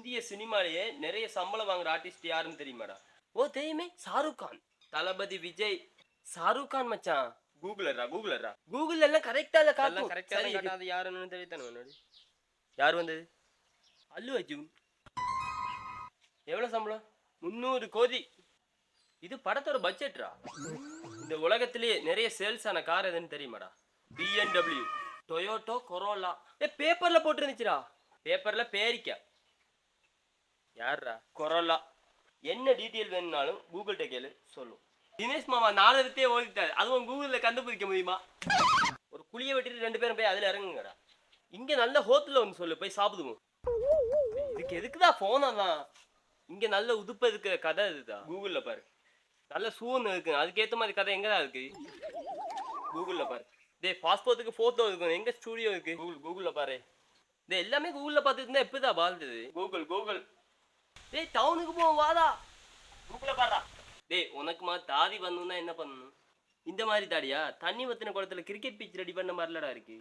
இந்திய சினிமாலேயே நிறைய சம்பளம் வாங்குற ஆர்டிஸ்ட் யாருன்னு தெரியுமாடா? ஓ தெரியுமே, ஷாருக் கான். தளபதி விஜய். ஷாருக் கான் மச்சான். கூகுள்ல எல்லாம் கரெக்டா இல்ல காட்டும். கரெக்டா காட்டாது யாருன்னு தெரியுதானே. யார் வந்தது? அல்லு அர்ஜுன். எவ்வளவு சம்பளம்? 300 கோடி. இது படத்தோட பட்ஜெட்ரா. இந்த உலகத்திலேயே நிறைய சேல்ஸ் ஆன கார் எதுன்னு தெரியுமாடா? BMW, Toyota corolla. பேப்பர்ல போட்டு இருந்துச்சுடா. பேப்பர்ல பேரிக்கா. யாரா? கொரோலா. என்ன டீட்டெயில் வேணும்னாலும் கூகுள்கிட்ட கேளு சொல்லும். தினேஷ் மாமா நாலு ஓடிட்டாரு. அதுவும் கூகுள்ல கண்டுபிடிக்க முடியுமா? ஒரு குழியை வெட்டிட்டு 2 பேரும் போய் அதுல இறங்குங்கடா. இங்க நல்ல ஹோட்டல்ல வந்து சொல்லு, போய் சாப்பிடுவோம். இதுக்கு எதுக்குதான் போனா தான்? இங்க நல்ல உதுப்ப இருக்கிற கதை இதுதான். கூகுள்ல பாரு. நல்ல சூன்னு இருக்கு. அதுக்கேற்ற மாதிரி கதை எங்கதான் இருக்கு? கூகுள்ல பாரு. பாஸ்போர்ட்டுக்கு போட்டோ இருக்கும். எங்க ஸ்டூடியோ இருக்கு? கூகுள்ல பாரு. எல்லாமே கூகுள்ல பார்த்துட்டு இருந்தா எப்படிதான் வாழ்ந்தது? கூகுள். டவுனுக்கு போவோம் வாடா. கூகுள்ல பாருடா. உனக்குமா தாடி வரணும்னா என்ன பண்ணணும்? இந்த மாதிரி தாடியா? தண்ணி வத்தின குளத்துல கிரிக்கெட் பிச் ரெடி பண்ண மாதிரிலடா இருக்கு.